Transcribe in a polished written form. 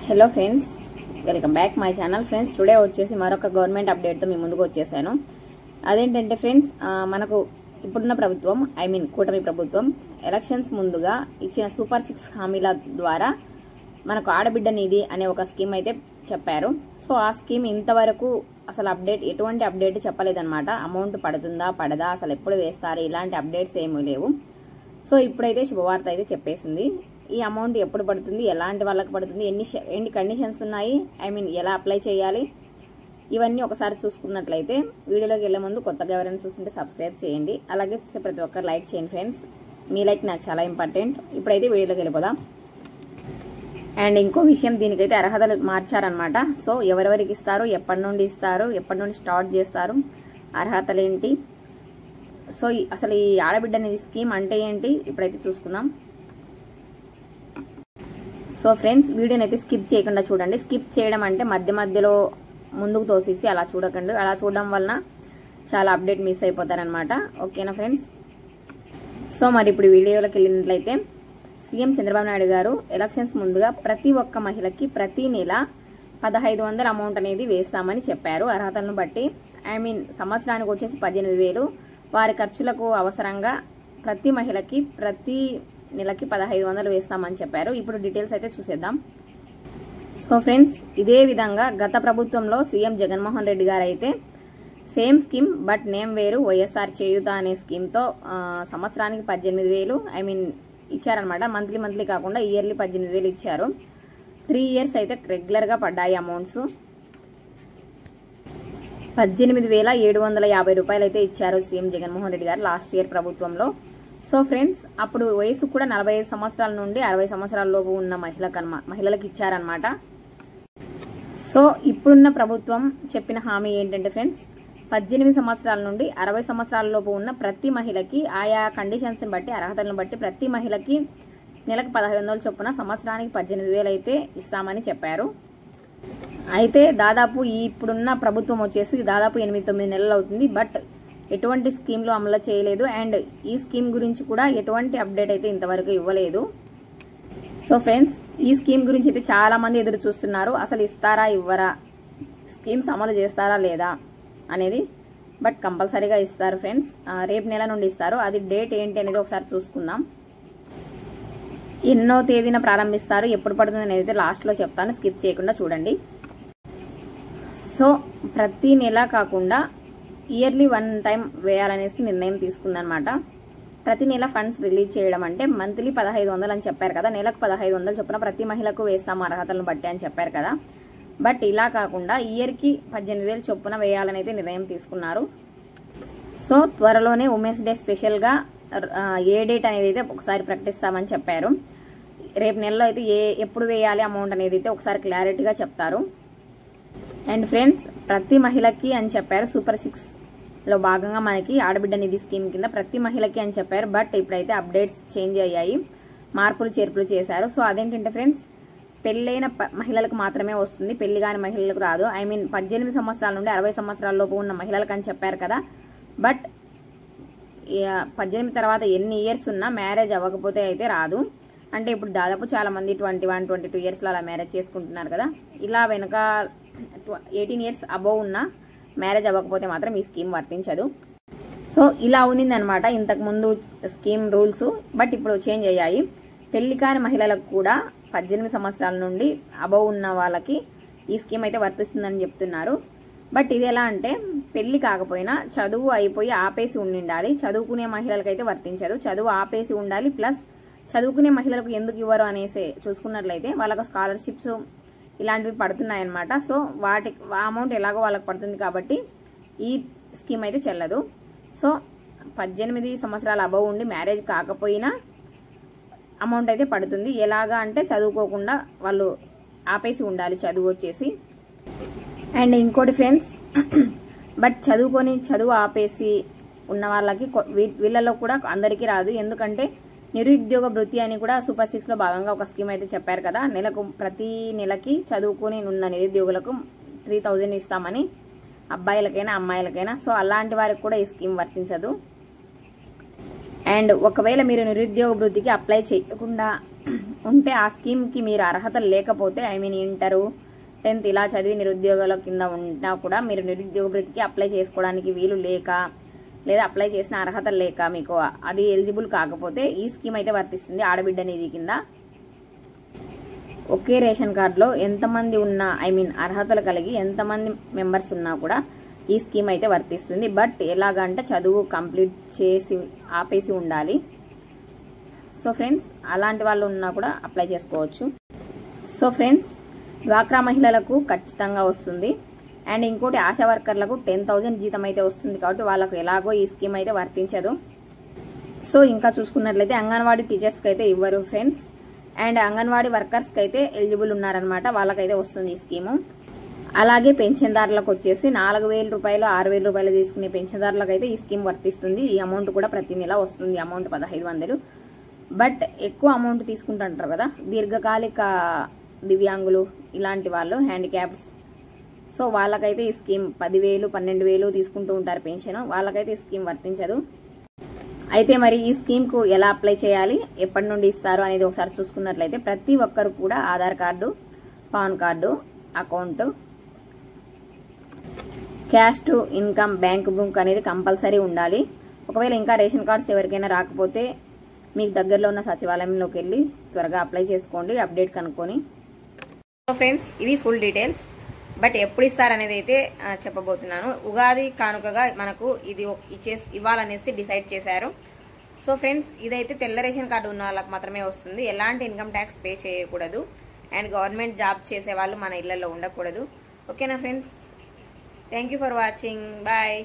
Hello friends, welcome back my channel. Friends, today వచ్చేసి మరొక government అప్డేట్తో మీ ముందుకు వచ్చేసాను. అదేంటంటే ఫ్రెండ్స్, మనకు ఇప్పుడున్న ప్రభుత్వం కూటమి ప్రభుత్వం ఎలక్షన్స్ ముందుగా ఇచ్చిన సూపర్ 6 హామీల ద్వారా మనకు ఆడబిడ్డ నిధి అనే ఒక స్కీమ్ అయితే చెప్పారు. సో ఆ స్కీమ్ ఇంతవరకు అసలు ఎటువంటి అప్డేట్ చెప్పలేదన్నమాట. అమౌంట్ పడుతుందా పడదా, అసలు ఎప్పుడు వేస్తారు, ఇలాంటి అప్డేట్స్ ఏమీ లేవు. సో ఇప్పుడైతే శుభవార్త అయితే చెప్పేసింది. ఈ అమౌంట్ ఎప్పుడు పడుతుంది, ఎలాంటి వాళ్ళకి పడుతుంది, ఎన్ని కండిషన్స్ ఉన్నాయి, ఎలా అప్లై చేయాలి, ఇవన్నీ ఒకసారి చూసుకున్నట్లయితే వీడియోలోకి వెళ్లే ముందు కొత్తగా ఎవరైనా చూస్తుంటే సబ్స్క్రైబ్ చేయండి. అలాగే చూసే ప్రతి ఒక్కరు లైక్ చేయండి ఫ్రెండ్స్. మీ లైక్ నాకు చాలా ఇంపార్టెంట్. ఇప్పుడైతే వీడియోలోకి వెళ్ళిపోదాం. అండ్ ఇంకో విషయం, దీనికైతే అర్హతలు మార్చారనమాట. సో ఎవరెవరికి ఇస్తారు, ఎప్పటి నుండి ఇస్తారు, ఎప్పటి నుండి స్టార్ట్ చేస్తారు, అర్హతలు ఏంటి, సో అసలు ఈ ఆడబిడ్డ నిధి స్కీమ్ అంటే ఏంటి ఇప్పుడైతే చూసుకుందాం. సో ఫ్రెండ్స్, వీడియోని అయితే స్కిప్ చేయకుండా చూడండి. స్కిప్ చేయడం అంటే మధ్యలో ముందుకు తోసేసి అలా చూడకండి. అలా చూడడం వలన చాలా అప్డేట్ మిస్ అయిపోతారనమాట. ఓకేనా ఫ్రెండ్స్? సో మరి ఇప్పుడు వీడియోలోకి వెళ్ళినట్లయితే, సీఎం చంద్రబాబు నాయుడు గారు ఎలక్షన్స్ ముందుగా ప్రతి ఒక్క మహిళకి ప్రతి నెల 1500 అమౌంట్ అనేది వేస్తామని చెప్పారు. అర్హతలను బట్టి సంవత్సరానికి వచ్చేసి 18,000 వారి ఖర్చులకు అవసరంగా ప్రతి మహిళకి ప్రతి నెలకి 1500 వేస్తామని చెప్పారు. ఇప్పుడు డీటెయిల్స్ అయితే చూసేద్దాం. సో ఫ్రెండ్స్, ఇదే విధంగా గత ప్రభుత్వంలో సీఎం జగన్మోహన్ రెడ్డి గారు అయితే సేమ్ స్కీమ్ బట్ నేమ్ వేరు, వైఎస్ఆర్ చేయూత అనే స్కీమ్తో సంవత్సరానికి 18,000 ఇచ్చారనమాట. మంత్లీ కాకుండా ఇయర్లీ 18,000 ఇచ్చారు. 3 ఇయర్స్ అయితే రెగ్యులర్గా పడ్డాయి అమౌంట్స్. 18,750 రూపాయలు అయితే ఇచ్చారు సీఎం జగన్మోహన్ రెడ్డి గారు లాస్ట్ ఇయర్ ప్రభుత్వంలో. సో ఫ్రెండ్స్, అప్పుడు వయసు కూడా 45 సంవత్సరాల నుండి 60 సంవత్సరాల లోపు ఉన్న మహిళలకు ఇచ్చారనమాట. సో ఇప్పుడున్న ప్రభుత్వం చెప్పిన హామీ ఏంటంటే ఫ్రెండ్స్, 18 సంవత్సరాల నుండి 60 సంవత్సరాల లోపు ఉన్న ప్రతి మహిళకి ఆయా కండిషన్స్ బట్టి, అర్హతలను బట్టి ప్రతి మహిళకి నెలకు 1500 చొప్పున సంవత్సరానికి 18,000 అయితే ఇస్తామని చెప్పారు. అయితే దాదాపు ఇప్పుడున్న ప్రభుత్వం వచ్చేసి దాదాపు 8-9 నెలలు అవుతుంది. బట్ ఎటువంటి స్కీమ్లు అమలు చేయలేదు. అండ్ ఈ స్కీమ్ గురించి కూడా ఎటువంటి అప్డేట్ అయితే ఇంతవరకు ఇవ్వలేదు. సో ఫ్రెండ్స్, ఈ స్కీమ్ గురించి అయితే చాలా మంది ఎదురు చూస్తున్నారు. అసలు ఇస్తారా ఇవ్వరా, స్కీమ్స్ అమలు చేస్తారా లేదా అనేది. బట్ కంపల్సరీగా ఇస్తారు ఫ్రెండ్స్. రేపు నెల నుండి ఇస్తారు. అది డేట్ ఏంటి అనేది ఒకసారి చూసుకుందాం. ఎన్నో తేదీన ప్రారంభిస్తారు, ఎప్పుడు పడుతుంది అనేది అయితే లాస్ట్లో చెప్తాను, స్కిప్ చేయకుండా చూడండి. సో ప్రతి నెల కాకుండా ఇయర్లీ 1 టైం వేయాలనేసి నిర్ణయం తీసుకుందనమాట. ప్రతి నెల ఫండ్స్ రిలీజ్ చేయడం అంటే మంత్లీ 1500 అని చెప్పారు కదా, నెలకు 1500 చొప్పున ప్రతి మహిళకు వేస్తాము అర్హతలను బట్టి అని చెప్పారు కదా. బట్ ఇలా కాకుండా ఇయర్కి 18,000 చొప్పున వేయాలని అయితే నిర్ణయం తీసుకున్నారు. సో త్వరలోనే ఉమెన్స్ డే స్పెషల్గా ఏ డేట్ అనేది అయితే ఒకసారి ప్రకటిస్తామని చెప్పారు. రేపు నెలలో అయితే ఎప్పుడు వేయాలి అమౌంట్ అనేది అయితే ఒకసారి క్లారిటీగా చెప్తారు. అండ్ ఫ్రెండ్స్, ప్రతి మహిళకి అని చెప్పారు. సూపర్ 6లో భాగంగా మనకి ఆడబిడ్డ నిధి స్కీమ్ కింద ప్రతి మహిళకి అని చెప్పారు. బట్ ఇప్పుడైతే అప్డేట్స్ చేంజ్ అయ్యాయి, మార్పులు చేర్పులు చేశారు. సో అదేంటంటే ఫ్రెండ్స్, పెళ్ళైన మహిళలకు మాత్రమే వస్తుంది, పెళ్లి కాని మహిళలకు రాదు. 18 సంవత్సరాల నుండి 60 సంవత్సరాల లోపు ఉన్న మహిళలకు అని చెప్పారు కదా. బట్ 18 తర్వాత ఎన్ని ఇయర్స్ ఉన్నా మ్యారేజ్ అవ్వకపోతే అయితే రాదు. అంటే ఇప్పుడు దాదాపు చాలా మంది 21, 22 ఇయర్స్లో అలా మ్యారేజ్ చేసుకుంటున్నారు కదా. ఇలా వెనక 18 ఇయర్స్ అబోవ్ ఉన్న మ్యారేజ్ అవ్వకపోతే మాత్రం ఈ స్కీమ్ వర్తించదు. సో ఇలా ఉన్నిందనమాట ఇంతకుముందు స్కీమ్ రూల్స్. బట్ ఇప్పుడు చేంజ్ అయ్యాయి. పెళ్లి కాని మహిళలకు కూడా 18 సంవత్సరాల నుండి అబోవ్ ఉన్న వాళ్ళకి ఈ స్కీమ్ అయితే వర్తిస్తుందని చెప్తున్నారు. బట్ ఇది ఎలా అంటే, పెళ్లి కాకపోయినా చదువు అయిపోయి ఆపేసి ఉండాలి. చదువుకునే మహిళలకు అయితే వర్తించదు. చదువు ఆపేసి ఉండాలి. ప్లస్ చదువుకునే మహిళలకు ఎందుకు ఇవ్వరు అనేసి చూసుకున్నట్లయితే వాళ్ళకు స్కాలర్షిప్స్ ఇలాంటివి పడుతున్నాయన్నమాట. సో ఆ అమౌంట్ ఎలాగో వాళ్ళకి పడుతుంది కాబట్టి ఈ స్కీమ్ అయితే చెల్లదు. సో 18 సంవత్సరాల అబవ్ ఉండి మ్యారేజ్ కాకపోయినా అమౌంట్ అయితే పడుతుంది. ఎలాగా అంటే చదువుకోకుండా వాళ్ళు ఆపేసి ఉండాలి చదువు వచ్చేసి. అండ్ ఇంకోటి ఫ్రెండ్స్, బట్ చదువు ఆపేసి ఉన్న వాళ్ళకి వీళ్ళలో కూడా అందరికీ రాదు. ఎందుకంటే నిరుద్యోగ భృతి అని కూడా సూపర్ 6లో భాగంగా ఒక స్కీమ్ అయితే చెప్పారు కదా. ప్రతి నెలకి చదువుకుని ఉన్న నిరుద్యోగులకు 3,000 ఇస్తామని, అబ్బాయిలకైనా అమ్మాయిలకైనా. సో అలాంటి వారికి కూడా ఈ స్కీమ్ వర్తించదు. అండ్ ఒకవేళ మీరు నిరుద్యోగ భృతికి అప్లై చేయకుండా ఉంటే ఆ స్కీమ్కి మీరు అర్హత లేకపోతే ఐ మీన్ ఇంటరు 10th ఇలా చదివి నిరుద్యోగాల కింద ఉన్నా కూడా మీరు నిరుద్యోగ భృతికి అప్లై చేసుకోవడానికి వీలు లేక లేదా అప్లై చేసిన అర్హత లేక మీకు అది ఎలిజిబుల్ కాకపోతే ఈ స్కీమ్ అయితే వర్తిస్తుంది ఆడబిడ్డ నిధి కింద. ఒకే రేషన్ కార్డులో ఎంతమంది ఉన్నా ఐ మీన్ అర్హతలు కలిగి ఎంతమంది మెంబర్స్ ఉన్నా కూడా ఈ స్కీమ్ అయితే వర్తిస్తుంది. బట్ ఎలాగంటే చదువు కంప్లీట్ చేసి ఆపేసి ఉండాలి. సో ఫ్రెండ్స్ అలాంటి వాళ్ళు ఉన్నా కూడా అప్లై చేసుకోవచ్చు. సో ఫ్రెండ్స్ డ్వాక్రా మహిళలకు ఖచ్చితంగా వస్తుంది. అండ్ ఇంకోటి ఆశా వర్కర్లకు 10,000 జీతం అయితే వస్తుంది కాబట్టి వాళ్ళకు ఎలాగో ఈ స్కీమ్ అయితే వర్తించదు. సో ఇంకా చూసుకున్నట్లయితే అంగన్వాడీ టీచర్స్కి అయితే ఇవ్వరు ఫ్రెండ్స్. అండ్ అంగన్వాడీ వర్కర్స్కి అయితే ఎలిజిబుల్ ఉన్నారనమాట, వాళ్ళకైతే వస్తుంది ఈ స్కీము. అలాగే పెన్షన్దారులకు వచ్చేసి 4,000 రూపాయలు 6,000 రూపాయలు తీసుకునే పెన్షన్దారులకు అయితే ఈ స్కీమ్ వర్తిస్తుంది. ఈ అమౌంట్ కూడా ప్రతి నెల వస్తుంది, అమౌంట్ 1,500. బట్ ఎక్కువ అమౌంట్ తీసుకుంటుంటారు కదా దీర్ఘకాలిక దివ్యాంగులు ఇలాంటి వాళ్ళు, హ్యాండిక్యాప్స్. సో వాళ్ళకైతే ఈ స్కీమ్ 10,000 12,000 తీసుకుంటూ ఉంటారు పెన్షన్, వాళ్ళకైతే ఈ స్కీమ్ వర్తించదు. అయితే మరి ఈ స్కీమ్కు ఎలా అప్లై చేయాలి, ఎప్పటి నుండి ఇస్తారు అనేది ఒకసారి చూసుకున్నట్లయితే ప్రతి ఒక్కరు కూడా Aadhaar card, pan card, account, cash to income bank book అనేది కంపల్సరీ ఉండాలి. ఒకవేళ ఇంకా రేషన్ కార్డ్స్ ఎవరికైనా రాకపోతే మీకు దగ్గరలో ఉన్న సచివాలయంలోకి వెళ్ళి త్వరగా అప్లై చేసుకోండి, అప్డేట్ కనుక్కొని. సో ఫ్రెండ్స్ ఇవి ఫుల్ డీటెయిల్స్. బట్ ఎప్పుడు ఇస్తారనేది అయితే చెప్పబోతున్నాను. ఉగాది కానుకగా మనకు ఇది ఇవ్వాలనేసి డిసైడ్ చేశారు. సో ఫ్రెండ్స్ ఇదైతే తెల్ల రేషన్ కార్డు ఉన్న వాళ్ళకి మాత్రమే వస్తుంది. ఎలాంటి ఇన్కమ్ ట్యాక్స్ పే చేయకూడదు. అండ్ గవర్నమెంట్ జాబ్ చేసే వాళ్ళు మన ఇళ్లలో ఉండకూడదు. ఓకేనా friends, thank you for watching, bye.